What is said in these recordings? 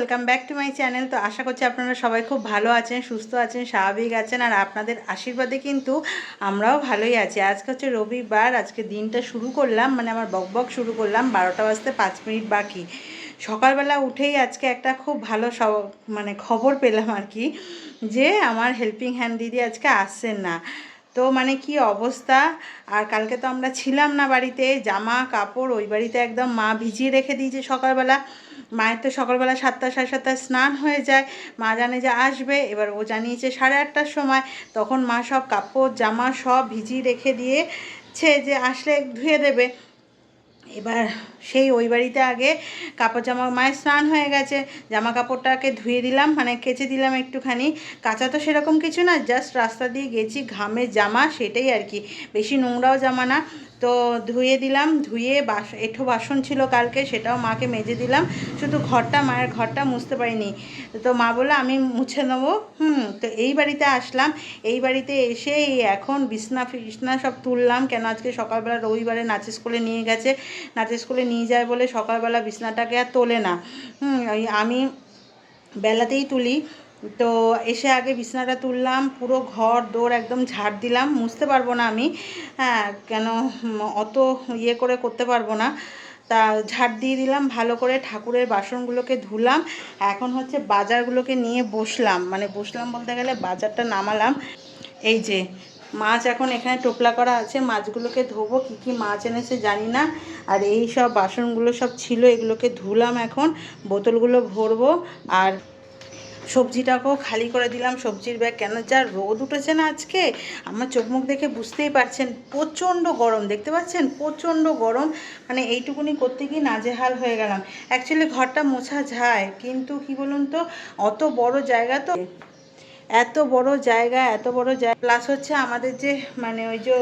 Welcome back to my channel. তো আশা করছি আপনারা সবাই খুব ভালো আছেন, সুস্থ আছেন, স্বাভাবিক আছেন, আর আপনাদের আশীর্বাদে কিন্তু আমরাও ভালোই আছি। আজকে হচ্ছে রবিবার, আজকে দিনটা শুরু করলাম, মানে আমার বকবক শুরু করলাম 12টা বাজতে 5 মিনিট বাকি। সকালবেলা উঠেই আজকে একটা খুব ভালো মানে খবর পেলাম আর কি, যে আমার হেল্পিং হ্যান্ড দিদি আজকে আসছেন না। তো মানে কি অবস্থা। আর কালকে তো আমরা ছিলাম না বাড়িতে, জামা কাপড় ওই বাড়িতে একদম মা ভিজিয়ে রেখে দিয়েছে সকালবেলা। মায়ের তো সকালবেলা 7টা সাড়ে 7টায় স্নান হয়ে যায়, মা জানে যে আসবে, এবার ও জানিয়েছে 8:30টার সময়। তখন মা সব কাপড় জামা সব ভিজিয়ে রেখে দিয়েছে যে আসলে ধুয়ে দেবে। এবার সেই ওই বাড়িতে আগে কাপড় জামা, মায়ের স্নান হয়ে গেছে, জামা কাপড়টাকে ধুয়ে দিলাম, মানে কেচে দিলাম একটুখানি। কাঁচা তো সেরকম কিছু না, জাস্ট রাস্তা দিয়ে গেছি, ঘামের জামা সেটাই আর কি, বেশি নোংরাও জামা না। তো ধুয়ে দিলাম, ধুয়ে এঁঠো বাসন ছিল কালকে, সেটাও মাকে মেজে দিলাম। শুধু মায়ের ঘরটা মুছতে পারিনি। তো মা বললো আমি মুছে নেবো। তো এই বাড়িতে আসলাম। এই বাড়িতে এসে এখন বিছনা সব তুললাম, কেন আজকে সকালবেলা রবিবারে নাচের স্কুলে নিয়ে গেছে, নাচের স্কুলে নিয়ে যায় বলে সকালবেলা বিছনাটাকে আর তোলে না। আমি বেলাতেই তুলি। তো এসে আগে বিছনাটা তুললাম, পুরো ঘর দৌড় একদম ঝাড় দিলাম। মুছতে পারবো না আমি, হ্যাঁ, কেন অত করে করতে পারবো না। তা ঝাড় দিয়ে দিলাম ভালো করে, ঠাকুরের বাসনগুলোকে ধুলাম। এখন হচ্ছে বাজারগুলোকে নিয়ে বসলাম, মানে বসলাম বলতে গেলে বাজারটা নামালাম। এই যে মাছ এখন এখানে টোপলা করা আছে, মাছগুলোকে ধোবো, কী কী মাছ এনেছে জানি না। আর এই সব বাসনগুলো সব ছিল, এগুলোকে ধুলাম, এখন বোতলগুলো ভরবো। আর সবজিটাকেও খালি করে দিলাম, সবজির ব্যাগ, কেন যা রোদ উঠেছে না আজকে, আমার চোখ মুখ দেখে বুঝতেই পারছেন, প্রচণ্ড গরম, দেখতে পাচ্ছেন প্রচণ্ড গরম। মানে এইটুকুনি করতে গিয়ে নাজেহাল হয়ে গেলাম। অ্যাকচুয়ালি ঘরটা মোছা যায়, কিন্তু কি বলুন তো, অত বড় জায়গা তো, এত বড় জায়গা, প্লাস হচ্ছে আমাদের যে মানে ওই যে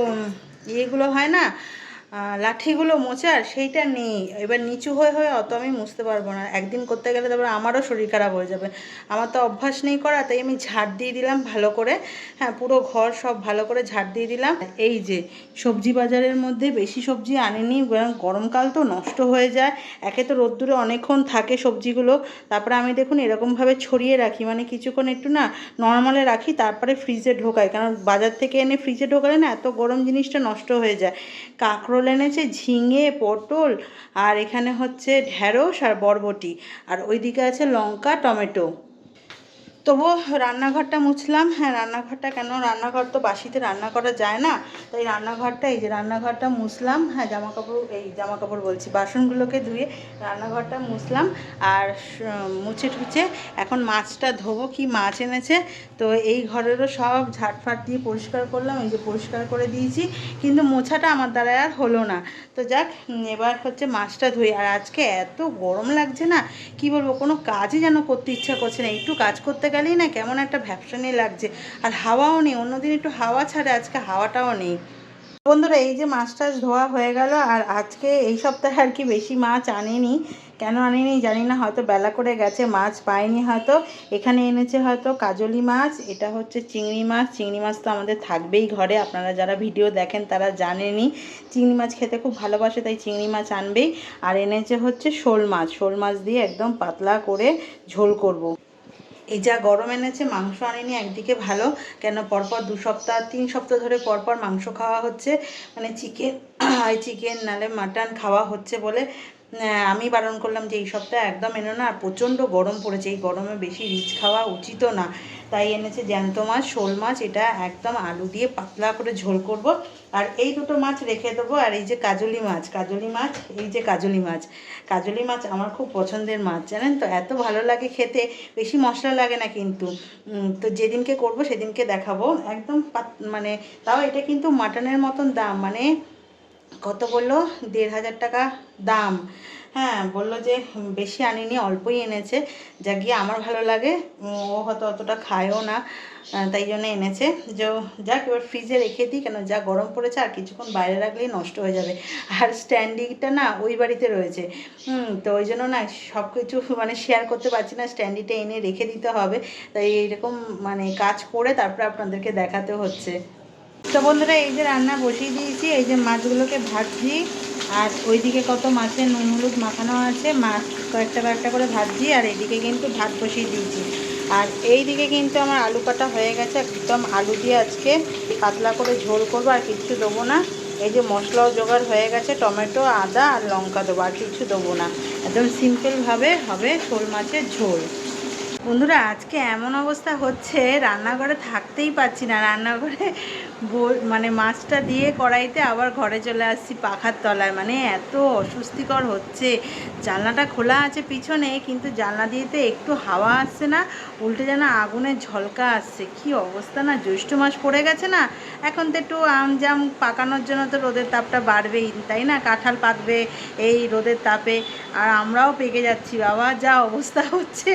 ইয়েগুলো হয় না, লাঠিগুলো মোচার, সেইটা নেই। এবার নিচু হয়ে হয়ে অত আমি মুছতে পারবো না, একদিন করতে গেলে তারপরে আমারও শরীর খারাপ হয়ে যাবে। আমার তো অভ্যাস নেই করা, তাই আমি ঝাড় দিয়ে দিলাম ভালো করে। হ্যাঁ, পুরো ঘর সব ভালো করে ঝাড় দিয়ে দিলাম। এই যে সবজি বাজারের মধ্যে বেশি সবজি আনেনি, গরমকাল তো নষ্ট হয়ে যায়। একে তো রোদ্দুরে অনেকক্ষণ থাকে সবজিগুলো, তারপরে আমি দেখুন এরকমভাবে ছড়িয়ে রাখি, মানে কিছুক্ষণ একটু না নর্মালে রাখি, তারপরে ফ্রিজে ঢোকাই, কারণ বাজার থেকে এনে ফ্রিজে ঢোকালে না এত গরম জিনিসটা নষ্ট হয়ে যায়। কাঁকরোল এনেছে, ঝিঙে, পটল, আর এখানে হচ্ছে ঢ্যাঁড়স আর বরবটি, আর ওইদিকে আছে লঙ্কা, টমেটো। তবুও রান্নাঘরটা মুছলাম। হ্যাঁ, রান্নাঘরটা কেন, রান্নাঘর তো বাসিতে রান্না করা যায় না, তাই রান্নাঘরটা, এই যে রান্নাঘরটা মুছলাম। হ্যাঁ, জামাকাপড় বলছি, বাসনগুলোকে ধুয়ে রান্নাঘরটা মুছলাম। আর মুছে টুছে এখন মাছটা ধোবো, কি মাছ এনেছে। তো এই ঘরেরও সব ঝাটফাট দিয়ে পরিষ্কার করলাম, এই যে পরিষ্কার করে দিয়েছি, কিন্তু মোছাটা আমার দ্বারা আর হলো না। তো যাক, এবার হচ্ছে মাছটা ধুই। আর আজকে এত গরম লাগছে না, কি বলবো, কোনো কাজই যেন করতে ইচ্ছা করছে না, একটু কাজ করতে গেলেই না কেমন একটা ভ্যাপসানি লাগছে। আর হাওয়াও নেই, অন্যদিন একটু হাওয়া ছাড়ে, আজকে হাওয়াটাও নেই। বন্ধুরা, এই যে মাছ টাছ ধোয়া হয়ে গেল, আর আজকে এই সপ্তাহে আর কি বেশি মাছ আনেনি, কেন আনেনি জানি না, হয়তো বেলা করে গেছে, মাছ পায়নি হয়তো। এখানে এনেছে হয়তো কাজলি মাছ, এটা হচ্ছে চিংড়ি মাছ। চিংড়ি মাছ তো আমাদের থাকবেই ঘরে, আপনারা যারা ভিডিও দেখেন তারা জানেনই, চিংড়ি মাছ খেতে খুব ভালোবাসে, তাই চিংড়ি মাছ আনবেই। আর এনেছে হচ্ছে শোল মাছ, শোল মাছ দিয়ে একদম পাতলা করে ঝোল করব। এই যা গরম এনেছে, মাংস আনেনি, একদিকে ভালো, কেন পরপর 2 সপ্তাহ 3 সপ্তাহ ধরে পরপর মাংস খাওয়া হচ্ছে, মানে চিকেন নালে মাটন খাওয়া হচ্ছে বলে আমি বারণ করলাম যে এই সপ্তাহে একদম এনো না। আর প্রচণ্ড গরম পড়েছে, এই গরমে বেশি রিচ খাওয়া উচিতও না, তাই এনেছে জ্যান্ত মাছ, শোল মাছ, এটা একদম আলু দিয়ে পাতলা করে ঝোল করব। আর এই দুটো মাছ রেখে দেবো। আর এই যে কাজলি মাছ, এই যে কাজলি মাছ আমার খুব পছন্দের মাছ, জানেন তো, এত ভালো লাগে খেতে, বেশি মশলা লাগে না কিন্তু। তো যেদিনকে করব সেদিনকে দেখাবো একদম, মানে তাও এটা কিন্তু মাটনের মতন দাম, মানে কত বললো, 1,500 টাকা দাম। হ্যাঁ, বললো যে বেশি আনিনি, অল্পই এনেছে, যা গিয়ে আমার ভালো লাগে, ও হয়তো অতটা খায়ও না, তাই জন্য এনেছে। যাক, এবার ফ্রিজে রেখে দিই, কেন যা গরম পড়েছে, আর কিছুক্ষণ বাইরে রাখলেই নষ্ট হয়ে যাবে। আর স্ট্যান্ডিটা না ওই বাড়িতে রয়েছে, তো ওই জন্য না সব কিছু মানে শেয়ার করতে পারছি না, স্ট্যান্ডিটা এনে রেখে দিতে হবে, তাই এইরকম মানে কাজ করে তারপরে আপনাদেরকে দেখাতে হচ্ছে। তো বন্ধুরা, এই যে রান্না বসিয়ে দিয়েছি, এই যে মাছগুলোকে ভাজছি, আর ওইদিকে কত মাছের নুন হলুদ মাখানো আছে, মাছ কয়েকটা কয়েকটা করে ভাজছি। আর এইদিকে কিন্তু ভাত বসিয়ে দিয়েছি। আর এই দিকে কিন্তু আমার আলু কাটা হয়ে গেছে, একদম আলু দিয়ে আজকে পাতলা করে ঝোল করবো, আর কিচ্ছু দেবো না। এই যে মশলাও জোগাড় হয়ে গেছে, টমেটো আদা আর লঙ্কা দেবো, আর কিছু দেবো না। একদম সিম্পলভাবে হবে শোল মাছের ঝোল। বন্ধুরা আজকে এমন অবস্থা হচ্ছে, রান্নাঘরে থাকতেই পারছি না। রান্নাঘরে মানে মাছটা দিয়ে কড়াইতে আবার ঘরে চলে আসছি পাখার তলায়, মানে এত অস্বস্তিকর হচ্ছে। জানলাটা খোলা আছে পিছনে, কিন্তু জানলা দিয়েতে একটু হাওয়া আসছে না, উল্টে যেন আগুনের ঝলকা আসছে। কি অবস্থা না, জ্যৈষ্ঠ মাস পড়ে গেছে না, এখন তো একটু আম জাম পাকানোর জন্য তো রোদের তাপটা বাড়বেই, তাই না? কাঁঠাল পাকবে এই রোদের তাপে, আর আমরাও পেকে যাচ্ছি। বাবা যা অবস্থা হচ্ছে,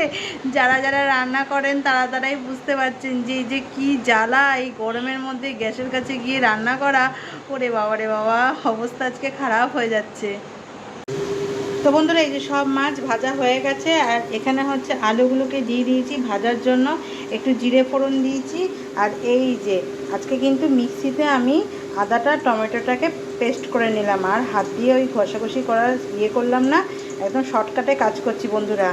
যারা যারা রান্না করেন তারা তারাই বুঝতে পারছেন যে এই যে কী জ্বালা এই গরমের মধ্যে গ্যাসের কাছে গিয়ে রান্না করা। ওরে বাবা রে বাবা, অবস্থা আজকে খারাপ হয়ে যাচ্ছে। তো বন্ধুরা এই যে সব মাছ ভাজা হয়ে গেছে, আর এখানে হচ্ছে আলুগুলোকে দিয়ে দিয়েছি ভাজার জন্য, একটু জিরে ফোড়ন দিয়েছি। আর এই যে আজকে কিন্তু মিক্সিতে আমি আদাটা টমেটোটাকে পেস্ট করে নিলাম, আর হাত দিয়ে ওই ঘষাঘষি করার করলাম না, একদম শর্টকাটে কাজ করছি বন্ধুরা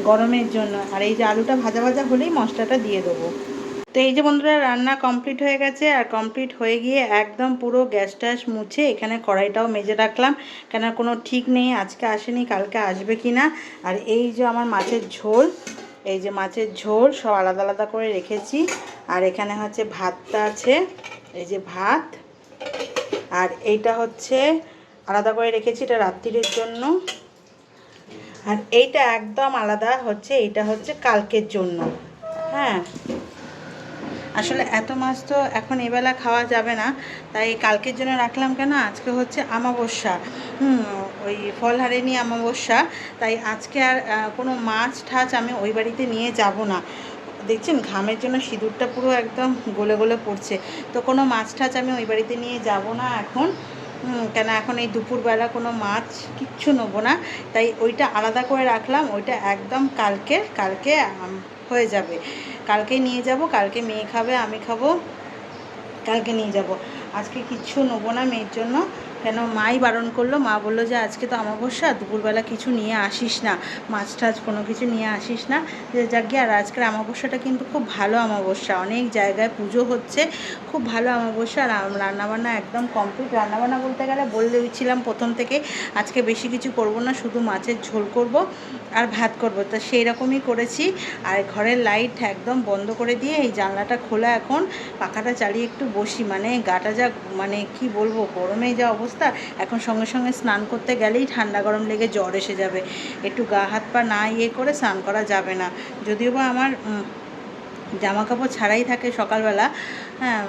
গরমের জন্য। আর এই যে আলুটা ভাজা ভাজা হলেই মশলাটা দিয়ে দেবো। তো এই যে বন্ধুরা রান্না কমপ্লিট হয়ে গেছে, আর কমপ্লিট হয়ে গিয়ে একদম পুরো গ্যাস ট্যাস মুছে এখানে কড়াইটাও মেজে রাখলাম, কেন কোনো ঠিক নেই আজকে আসেনি কালকে আসবে কি না। আর এই যে আমার মাছের ঝোল, এই যে মাছের ঝোল সব আলাদা আলাদা করে রেখেছি। আর এখানে হচ্ছে ভাতটা আছে, এই যে ভাত। আর এইটা হচ্ছে আলাদা করে রেখেছি, এটা রাত্রির জন্য। আর এইটা একদম আলাদা হচ্ছে, এইটা হচ্ছে কালকের জন্য। হ্যাঁ, আসলে এত মাছ তো এখন এবেলা খাওয়া যাবে না, তাই কালকের জন্য রাখলাম। কেন আজকে হচ্ছে অমাবস্যা, ওই ফল হারেনি অমাবস্যা, তাই আজকে আর কোনো মাছ ঠাছ আমি ওই বাড়িতে নিয়ে যাব না। দেখছেন ঘামের জন্য সিঁদুরটা পুরো একদম গলে গলে পড়ছে। তো কোনো মাছ ঠাছ আমি ওই বাড়িতে নিয়ে যাব না এখন, কেন এখন এই দুপুরবেলা কোনো মাছ কিচ্ছু নেবো না, তাই ওইটা আলাদা করে রাখলাম। ওইটা একদম কালকে হয়ে যাবে, কালকে নিয়ে যাব। কালকে মেয়ে খাবে, আমি খাবো, কালকে নিয়ে যাব। আজকে কিচ্ছু নেবো না মেয়ের জন্য, কেন মাই বারণ করলো। মা বললো যে আজকে তো অমাবস্যা, দুপুরবেলা কিছু নিয়ে আসিস না, মাছ টাছ কোনো কিছু নিয়ে আসিস না, যে যাক গিয়ে। আর আজকের অমাবস্যাটা কিন্তু খুব ভালো অমাবস্যা, অনেক জায়গায় পুজো হচ্ছে, খুব ভালো অমাবস্যা। আর রান্নাবান্না একদম কমপ্লিট। রান্নাবান্না বলতে গেলে বলছিলাম প্রথম থেকে আজকে বেশি কিছু করব না, শুধু মাছের ঝোল করব আর ভাত করব, তা সেই রকমই করেছি। আর ঘরের লাইট একদম বন্ধ করে দিয়ে এই জানলাটা খোলা, এখন পাখাটা চালিয়ে একটু বসি, মানে গাটা যা, মানে কি বলবো, গরমে যা অবস্থা। এখন সঙ্গে সঙ্গে স্নান করতে গেলেই ঠান্ডা গরম লেগে জ্বর এসে যাবে, একটু গা হাত পা না করে স্নান করা যাবে না। যদিও বা আমার জামা কাপড় ছাড়াই থাকে সকালবেলা, হ্যাঁ,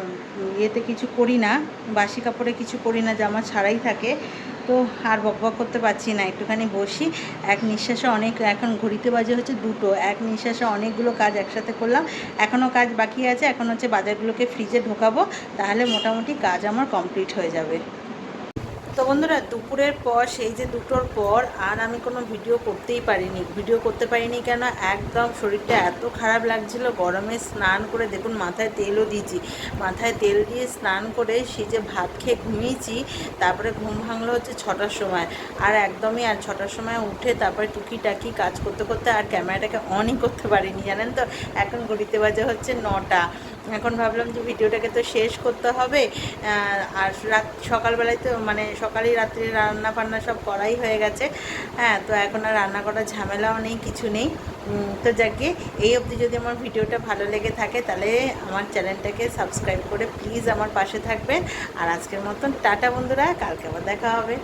ইয়েতে কিছু করি না, বাসি কাপড়ে কিছু করি না, জামা ছাড়াই থাকে। তো আর বকবক করতে পারছি না, একটুখানি বসি। এক নিঃশ্বাসে অনেক, এখন ঘড়িতে বাজে হচ্ছে 2টো, এক নিঃশ্বাসে অনেকগুলো কাজ একসাথে করলাম। এখনও কাজ বাকি আছে, এখন হচ্ছে বাজারগুলোকে ফ্রিজে ঢোকাবো, তাহলে মোটামুটি কাজ আমার কমপ্লিট হয়ে যাবে। তো বন্ধুরা দুপুরের পর, সেই যে 2টোর পর আর আমি কোনো ভিডিও করতে পারিনি। কেন একদম শরীরটা এত খারাপ লাগছিল, গরমে স্নান করে দেখুন মাথায় তেলও দিয়েছি, মাথায় তেল দিয়ে স্নান করে সেই যে ভাত খেয়ে ঘুমিয়েছি। তারপরে ঘুম ভাঙলো হচ্ছে 6টার সময়, আর একদমই আর 6টার সময় উঠে তারপরে টুকিটাকি কাজ করতে করতে আর ক্যামেরাটাকে অনই করতে পারিনি, জানেন তো। এখন ঘড়িতে বাজে হচ্ছে 9টা। এখন ভাবলাম যে ভিডিওটাকে তো শেষ করতে হবে, আর সকালবেলায় তো মানে সকালেই রাত্রে রান্না বান্না সব করাই হয়ে গেছে। হ্যাঁ, তো এখন আর রান্না করার ঝামেলাও নেই, কিছু নেই। তো যাকে এই অবধি যদি আমার ভিডিওটা ভালো লেগে থাকে, তাহলে আমার চ্যানেলটাকে সাবস্ক্রাইব করে প্লিজ আমার পাশে থাকবেন। আর আজকের মতন টাটা বন্ধুরা, কালকে আবার দেখা হবে।